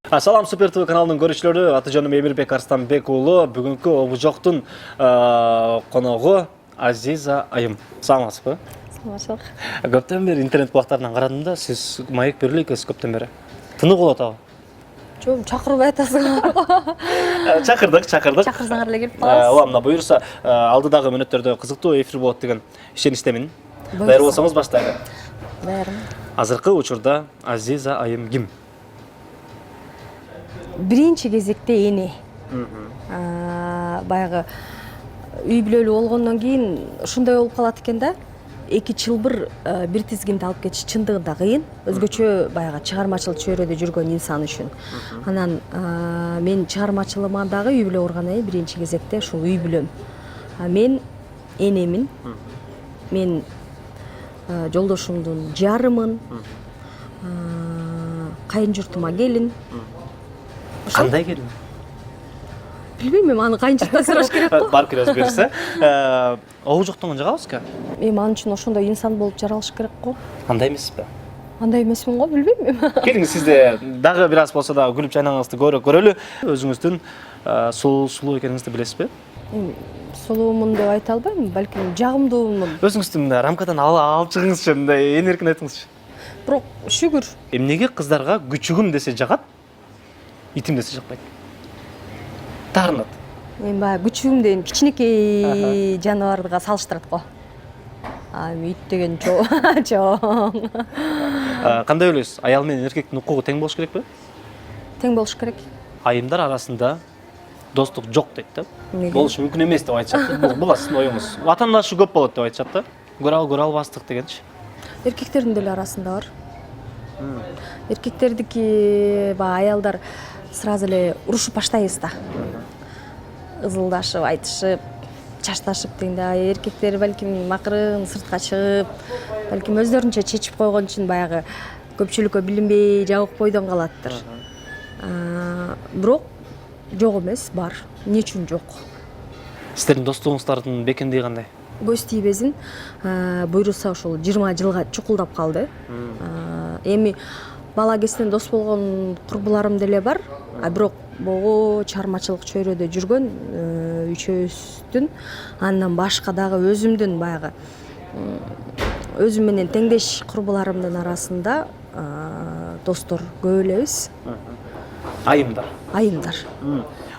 Салам Супер ТВ каналының көрүүчүлөрү, аты-жөнүм Эмирбек Арстанбек уулу. Бүгүнкү обужоктун коногу Азиза айым. Саламатсызбы? Саламатчылык. Көптөн бери интернет булактарынан карадым да, сиз маек бериле экенсиз көптөн бери. Тынык болот абы. Жок, чакырбай атасыз. Чакырдык. Чакырсаңар эле келип калабыз. Ооба, мына буюрса алдыдагы мүнөттөрдө кызыктуу эфир болот деген ишеничтемин. Даяр болсоңуз баштайлы. Даярмын. Азыркы учурда Азиза айым ким? Биринчи кезекте эне. Баягы үй бүлөлүү болгондон кийин ушундай болуп калат экен да. Эки чылбыр бир тизгинде алып кетиш чындыгында кыйын. Өзгөчө баягы чыгармачыл чөйрөдө жүргөн инсан үчүн. Анан мен чыгармачылыгыма дагы үй бүлө курган биринчи кезекте ушул үй бүлөм. Мен энемин. Мен жолдошумдун жарымын. Кайын журтума келин. Кандай келин? Билбейм, мен аны кайын журттан сураш керек го. Барып келебиз берсе. Обужоктон жагабызбы? Мен ан үчүн ошондой инсан болуп жаралыш керек го. Андай эмеспи? Андай эмесмин го, билбейм. Келиңиз, сизде дагы бир аз болсо да күлүп жайнагыңызды көрөлү. Өзүңүздүн сулуу экениңизди билесизби? Сулуумун деп айта албайм, балким жагымдуумун. Өзүңүздүн мындай рамкадан алып чыгыңызчы, мындай ээн эркин айтыңызчы. Бирок шүгүр. Эмнеге кыздарга күчүгүм десе жагат, итим десе жакпайт? Таарынат. Мен баягы күчүгүм деген кичинекей жаныбарга салыштырат го. Ит деген чоң. Кандай ойлойсуз? Аял менен эркектин укугу тең болуш керекпи? Тең болуш керек. Айымдар арасында достук жок дейт да. Эмнеге? Болушу мүмкүн эмес деп айтышат. Бул сиздин оюңуз. Атаандашы көп болот деп айтышат да. Көрө албастык дегенчи. Эркектердин деле арасында бар. Эркектердики баягы аялдар сразу эле урушуп баштайбыз да. Ызылдашып, айтышып, чашташып дегенде, эркектер балким акырын сыртка чыгып, балким өздөрүнчө чечип койгон үчүн баягы көпчүлүккө билинбей жабык бойдон калаттыр. Бирок жок эмес, бар. Эмне үчүн жок? Сиздердин достугуңуздардын бекемдиги кандай? Көз тийбезин, буйруса ушул 20 жылга чукулдап калды. Эми бала кезинен дос болгон курбуларым деле бар, бирок могу чыгармачылык чөйрөдө жүргөн үчөөбүздүн, андан башка дагы өзүмдүн баягы өзүм менен теңдеш курбуларымдын арасында достор көп элебиз. Айымдар. Айымдар.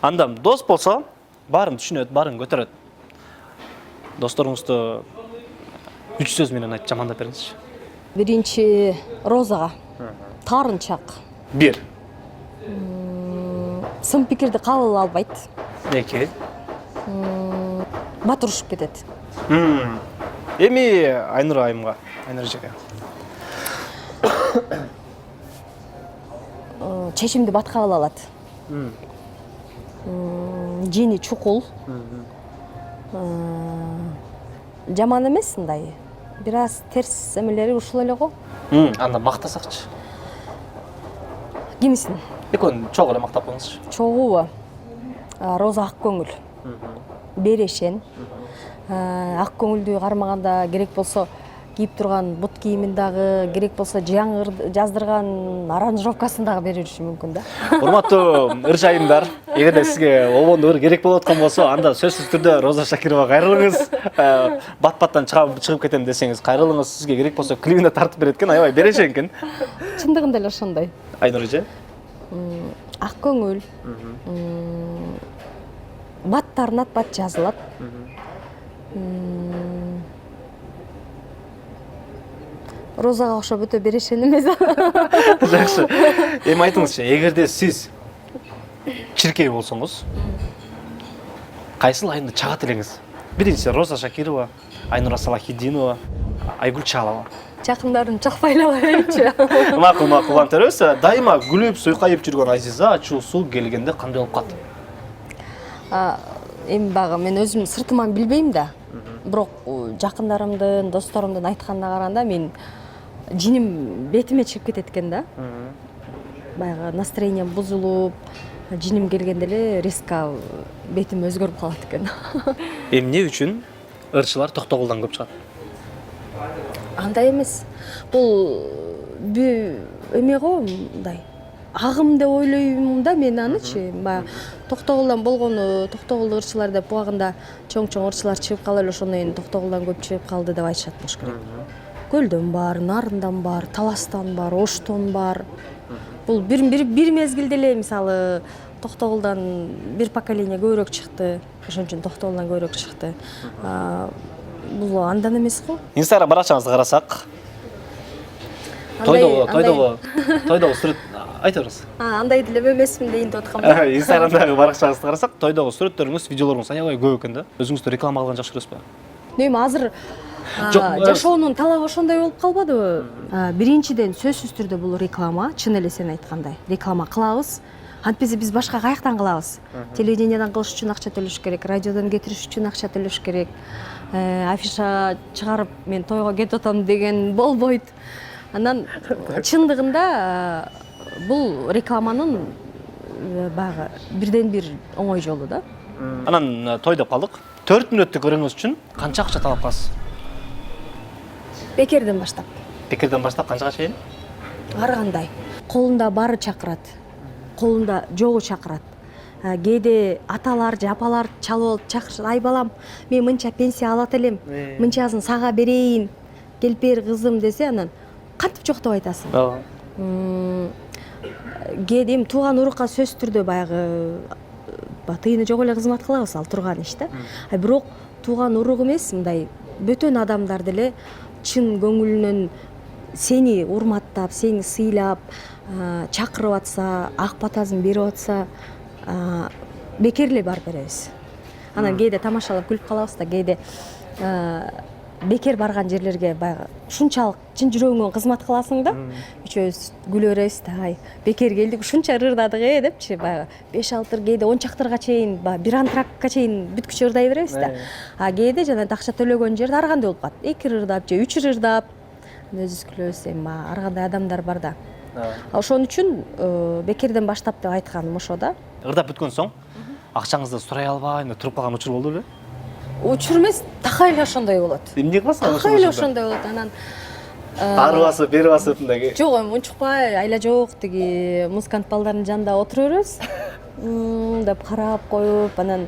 Анда дос болсо, баарын түшүнөт, баарын көтөрөт. Досторуңузду 3 сөз менен айтып жамандап бериңизчи. Биринчи Розага. Таарынчак. 1. Сын пикирди кабыл албайт. 2. Бат урушуп кетет. Эми Айнур айымга, Айнур эжеге. Чечимди бат кабыл алат. Жени чукул. Жаман эмес мындай. Бир аз терс эмелери ушул эле го. Анда мактасакчы. Кимисин? Экөөнү чогуу эле мактап коюңузчу. Чогуубу? Роза ак көңүл. Берешен. Ак көңүлдүү кармаганда керек болсо кийип турган бут кийимин дагы, керек болсо жаңыр жаздырган аранжировкасын дагы бериши мүмкүн да. Урматтуу ырж айымдар, эгерде сизге обондо бир керек болуп аткан болсо, анда сөзсүз түрдө Роза Шакирова кайрылыңыз. Бат-баттан чыгып кетем десеңиз, кайрылыңыз. Сизге керек болсо клибине тартып берет экен, аябай берешен экен. Чындыгында эле ошондой. Айнур эже? Ак көңүл. Бат тарынат, бат жазылат. Розага окшоп өтө берешен эмес. Жакшы. Эми айтыңызчы, эгерде сиз чиркей болсоңуз, кайсыл айымды чагат элеңиз? Биринчи Роза Шакирова, Айнура Салахиддинова, Айгүл Чалова. Жакындарын чакпайлап берейинчи. Макул, улан төрөс. Дайыма күлүп, суйкайып жүргөн Азиза ачуусу келгенде кандай болуп калат? Эми багы мен өзүм сыртыман билбейм да. Бирок жакындарымдын, досторумдун айтканына караганда мен жиним бетиме чыгып кетет экен да. Баягы настроением бузулуп, жиним келгенде эле резко бетим өзгөрүп калат экен. Эмне үчүн ырчылар токтогулдан көп чыгат? Андай эмес. Бул эме го мындай агым деп ойлойм да мен анычы. Баягы Токтогулдан болгону, Токтогул ырчылар деп убагында чоң ырчылар чыгып калып эле ошондон кийин Токтогулдан көп чыгып калды деп айтышат болуш керек. Көлдөн бар, Нарындан бар, Таластан бар, Оштон бар. Бул бир мезгилде эле мисалы Токтогулдан бир поколение көбүрөөк чыкты. Ошон үчүн Токтогулдан көбүрөөк чыкты. Бул андан эмес го. Инстаграм баракчаңызды карасак, тойдогу сүрөт айта бериңиз. Андай деле эмесмин дейин деп аткам да. Инстаграмдагы баракчаңызды карасак, тойдогу сүрөттөрүңүз, видеолоруңуз аябай көп экен да. Өзүңүздү реклама кылган жакшы көрөсүзбү? Эми азыр жашоонун талабы ошондой болуп калбадыбы? Биринчиден сөзсүз түрдө бул реклама, чын эле сен айткандай. Реклама кылабыз. Антпесе биз башка каяктан кылабыз? Телевидениедан кылыш үчүн акча төлөш керек, радиодон кетириш үчүн акча төлөш керек. Афиша чыгарып мен тойго кетип атам деген болбойт. Анан чындыгында бул рекламанын баягы бирден бир оңой жолу да. Анан той деп калдык. 4 мүнөттүк өрөңүз үчүн канча акча талап кыласыз? Бекерден баштап. Бекерден баштап канчага чейин? Ар кандай. Колунда бары чакырат. Колунда жогу чакырат. Кээде аталар же апалар чалып алып чакырышат. Ай балам, мен мынча пенсия алат элем. Мынчасын сага берейин. Келип бер кызым десе, анан кантип жок деп айтасың? Кээде эми тууган урукка сөзсүз түрдө баягы тыйыны жок эле кызмат кылабыз, ал турган иш да. Бирок тууган урук эмес, мындай бөтөн адамдар деле чын көңүлүнөн сени урматтап, сени сыйлап, чакырып атса, ак батасын берип атса, бекер эле барып беребиз. Анан кээде тамашалап күлүп калабыз да, кээде бекер барган жерлерге баягы ушунчалык чын жүрөгүңөн кызмат кыласың да. Үчөөбүз күлө беребиз да, ай, бекер келдик, ушунча ырдадык депчи, баягы 5-6 кээде 10 чактырга чейин, бир антрактка чейин бүткүчө ырдай беребиз да. Кээде жана акча төлөгөн жерде ар кандай болуп калат. 2 ырдап же 3 ырдап, өзүбүз күлөбүз, эми ар кандай адамдар бар да. Ошон үчүн бекерден баштап деп айтканым ошо да. Ырдап бүткөн соң акчаңызды сурай албай, туруп калган учур болду беле? Учур эмес, такай эле ошондой болот. Эмне кыласыз? Такай эле ошондой болот. Анан ары басып, бери басып мындай. Жок, эми унчукпай, айла жок, тиги музыкант балдардын жанында отура беребиз. Деп карап коюп, анан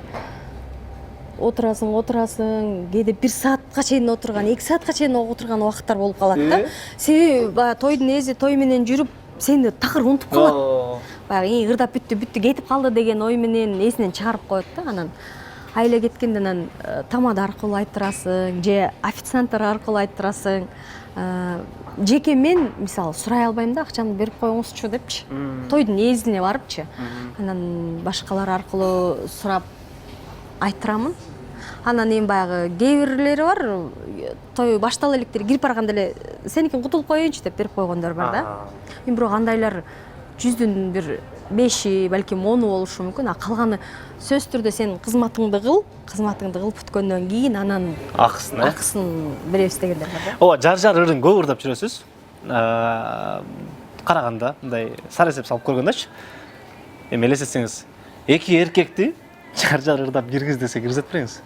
отурасың, кээде 1 саатка чейин отурган, 2 саатка чейин отурган убакыттар болуп калат да. Себеби баягы тойдун эзи той менен жүрүп, сени такыр унутуп калат. Баягы ырдап бүттү, кетип калды деген ой менен эсинен чыгарып коет да. Анан айла кеткенде анан тамада аркылуу айттырасың, же официанттар аркылуу айттырасың. Жеке мен мисалы сурай албайм да, акчамды берип коюңузчу депчи. Тойдун эзине барыпчы. Анан башкалар аркылуу сурап айттырамын. Анан эми баягы кээ бирлери бар, той баштала электер кирип барганда эле сеникин кутулуп коеюнчу деп берип койгондор бар да. Эми бирок андайлар 100дөн бир 5, балким 10 болушу мүмкүн. Калганы сөзсүз түрдө сен кызматыңды кылып бүткөндөн кийин анан акысын беребиз дегендер бар да. Ооба, жар ырын көп ырдап жүрөсүз. Караганда мындай сара эсеп салып көргөндөчү. Эми элестетсеңиз, 2 эркекти жар ырдап киргиз десе киргизет береңиз.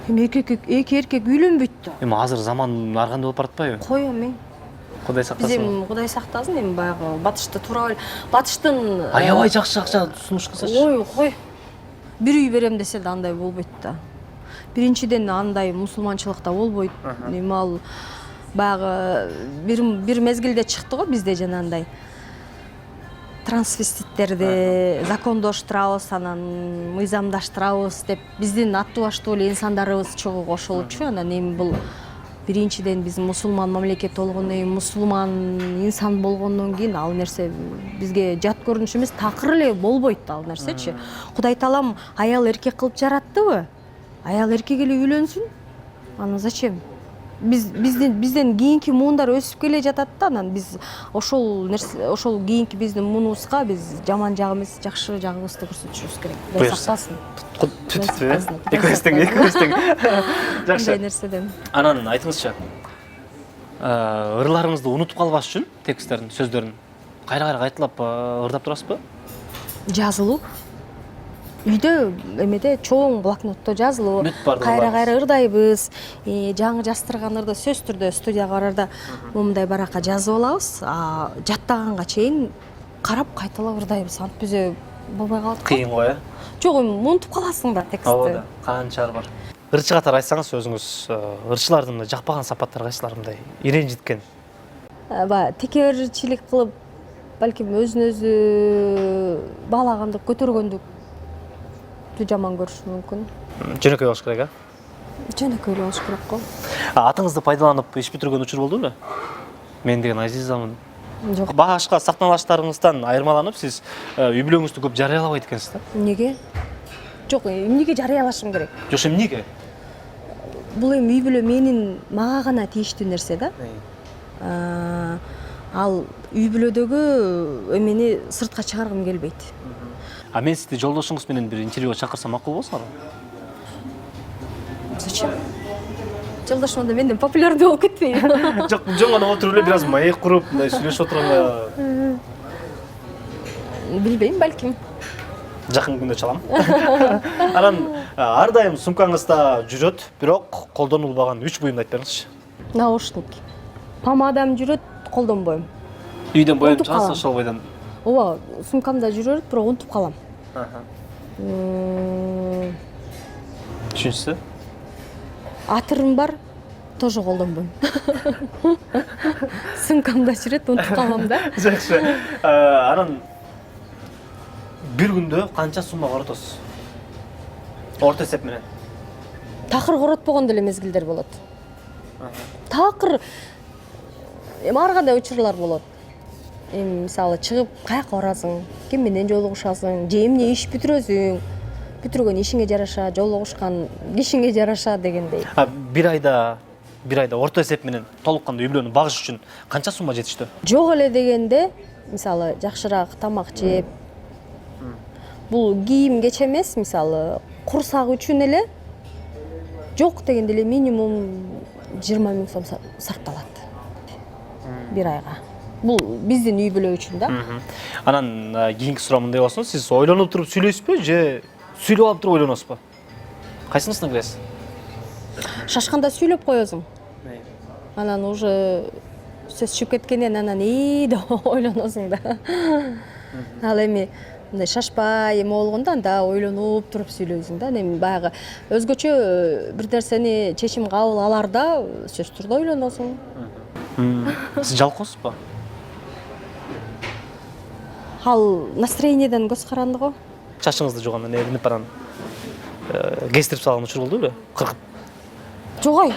Эми 2 эркек үйлөнбөйт да. Эми азыр заман ар кандай болуп баратпайбы? Кой эми. Кудай сактасын. Биз эми Кудай сактасын, эми баягы батышты тура эле. Батыштын аябай жакшы акча сунуш кылсачы. Ой, кой. Бир үй берем десе да андай болбойт да. Биринчиден андай мусулманчылыкта болбойт. Эми ал баягы бир мезгилде чыкты го бизде жанагындай трансвеститтерди закондоштурабыз, анан мыйзамдаштырабыз деп биздин аттуу баштуу эле инсандарыбыз чогуу кошулчу. Анан эми бул биринчиден биз мусулман мамлекет болгондон кийин, мусулман инсан болгондон кийин ал нерсе бизге жат көрүнүш эмес, такыр эле болбойт ал нерсечи. Кудай таалам аял эркек кылып жараттыбы? Аял эркек эле үйлөнсүн. Аны зачем? Бизден кийинки муундар өсүп келе жатат да, анан биз ошол кийинки биздин муунубузга биз жаман жагы эмес, жакшы жагыбызды көрсөтүшүбүз керек. Кудай сактасын. Экөөбүздүн. Жакшы. Нерседен. Анан айтыңызчы, ырларыңызды унутуп калбаш үчүн тексттерин, сөздөрүн кайра кайталап ырдап турасызбы? Жазылуу. Үйдө эмеде чоң блокнотто жазылуу, кайра ырдайбыз. Жаңы жаздырган ырды сөзсүз түрдө студияга барарда момундай баракка жазып алабыз. Жаттаганга чейин карап кайталап ырдайбыз, антип бизе болбой калат. Кыйын го, э? Жок, унутуп каласың да текстти. Ооба, канчалар бар. Ырчы катары айтсаңыз өзүңүз, ырчылардын жакпаган сапаттары кайсылар мындай иренжиткен? Текеберчилик кылып, балким өзүн өзү баалагандык, көтөргөндүктү жаман көрүшү мүмкүн. Жөнөкөй болуш керек, Жөнөкөй болуш керек го. Атыңызды пайдаланып иш бүтүргөн учур болдубу? Мен деген Азизамын. Жок. Башка сактаналыштарыңыздан айырмаланып, сиз үй бүлөңүздү көп жарыялабайт экенсиз да? Неге? Жок, эмнеге жарыялашым керек? Жок, эмнеге? Бул эми үй бүлө мага гана тийиштүү нерсе да. Ал үй бүлөдөгү эмени сыртка чыгаргым келбейт. Мен сизди жолдошуңуз менен бир интервьюга чакырсам макул болсуңарбы? Зачем? Жолдошум да менден популярдуу болуп кетпейби? Жок, жөн гана отуруп эле бир аз маек куруп, мындай сүйлөшүп отурганда Билбейм, балким. жакын күндө чалам. Анан ар дайым сумкаңызда жүрөт, бирок колдонулбаган 3 буюмду айтып бериңизчи. Наушник. Помадам жүрөт, колдонбойм. Үйдөн боюнуп Унутуп чыгасыз, калам. ошол бойдон. Ооба, сумкамда жүрөт, бирок унутуп калам. Үчүнчүсү? Атырым бар, тоже колдонбойм. Сумкамда жүрөт, унутуп калам да. Жакшы. Анан бир күндө канча сумма коротосуз? Орто эсеп менен. Такыр коротпогон деле мезгилдер болот. Такыр эми ар кандай учурлар болот. Эми мисалы чыгып каяка барасың, ким менен жолугушасың, же эмне иш бүтүрөсүң, бүтүргөн ишиңе жараша, жолугушкан кишиңе жараша дегендей. Бир айда орто эсеп менен толук кандуу үй бүлөнү багыш үчүн канча сумма жетиштүү? Жок эле дегенде, мисалы жакшыраак тамак жеп, бул кийим кеч эмес, мисалы курсак үчүн эле жок дегенде эле минимум 20 000 сом сарпталат бир айга. Бул биздин үй бүлө үчүн да. Анан кийинки суроо мындай болсун, сиз ойлонуп туруп сүйлөйсүзбү же сүйлөп алып туруп ойлоносузбу? Кайсынысына киресиз? Шашканда сүйлөп коесуң. Анан уже сөз чыгып кеткенден анан деп ойлоносуң да. Ал эми мындай шашпай эме болгондо анда ойлонуп туруп сүйлөйсүң да. Эми баягы өзгөчө бир нерсени чечим кабыл аларда сөзсүз түрдө ойлоносуң. Сиз жалкоосузбу? Ал настроениеден көз каранды го. Чачыңызды жуганда элинип баран кестирип салган учур болдубу? Кыркып. Жогой.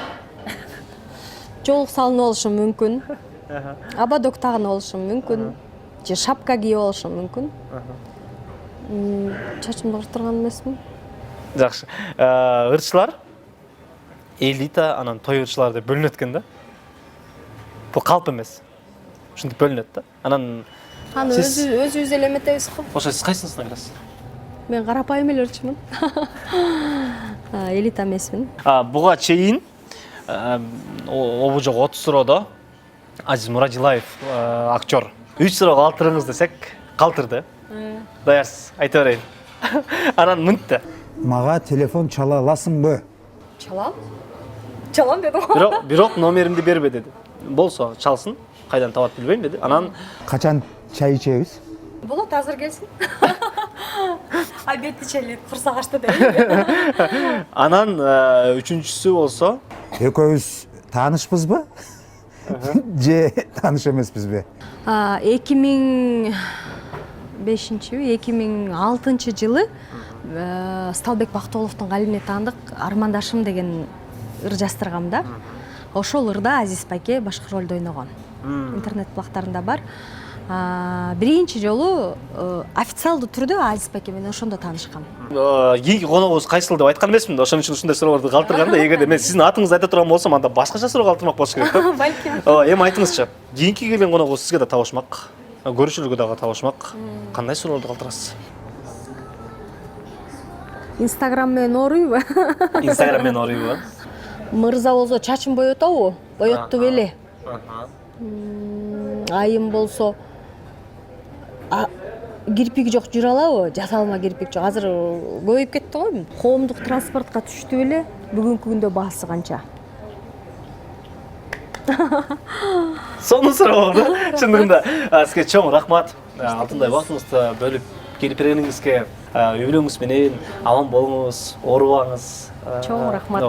Жолук салынып алышым мүмкүн. Абадок тагынып алышым мүмкүн. Же шапка кийип алышым мүмкүн. Чачымды кыртырган эмесмин. Жакшы. Ырчылар элита, анан той ырчылар деп бөлүнөт экен да. Бул калп эмес. Ушинтип бөлүнөт да. Анан Аны өзүбүз эле эметебиз го. ошо сиз кайсынысына киресиз? Мен карапайым эле ырчымын. Элита эмесмин. Буга чейин обу жок 30 суроодо Азиз Мураджилаев актер 3 суроо калтырыңыз десек калтырды. Даярсыз, айта берейин. Анан мынтты. Мага телефон чала аласыңбы? Чалам? Чалам дедим го. Бирок номеримди бербе деди. Болсо чалсын, кайдан табат билбейм деди. Анан Качан чай ичебиз? Болот, азыр келсин. Обед ичели, курсак ачты дейм. анан үчүнчүсү болсо Экөөбүз таанышпызбы? Же тааныш эмеспизби? 2005-2006 жылы Сталбек Бактыоловдун калемине таандык Армандашым деген ыр жаздыргам да. Ошол ырда Азиз байке башкы ролду ойногон. Интернет булактарында бар. Биринчи жолу официалдуу түрдө Азиз байке менен ошондо таанышкам. кийинки коногубуз кайсыл деп айткан эмесмин да, ошон үчүн ушундай суроолорду калтырганда, эгерде мен сиздин атыңызды айта турган болсом, анда башкача суроо калтырмак болуш керек да. Балким. Эми айтыңызчы, кийинки келген коногубуз сизге да табышмак, көрүшүлгө дагы табышмак. Кандай суроолорду калтырасыз? Инстаграм менен орույбу? Инстаграм менен орույбу? Мырза болсо чачын боyoтобу? Боyoтту беле. Айым болсо кирпик жок жүрө алабы? Жасалма кирпик жок. Азыр көбөйүп кетти го. Коомдук транспортко түштү беле? Бүгүнкү күндө баасы канча? Сонун суроо болду. Чындыгында сизге чоң рахмат. алтындай убактыңызды бөлүп келип бергениңизге, үй бүлөңүз менен аман болуңуз, оорубаңыз. Чоң рахмат.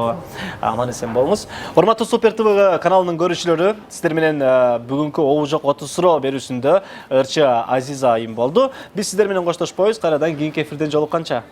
Аман эсен болуңуз. Урматтуу Супер ТВ каналынын көрүүчүлөрү, сиздер менен бүгүнкү обу жок оту суроо берүүсүндө ырчы Азиза айым болду. Биз сиздер менен коштошпойбуз, кайрадан кийинки эфирден жолукканча.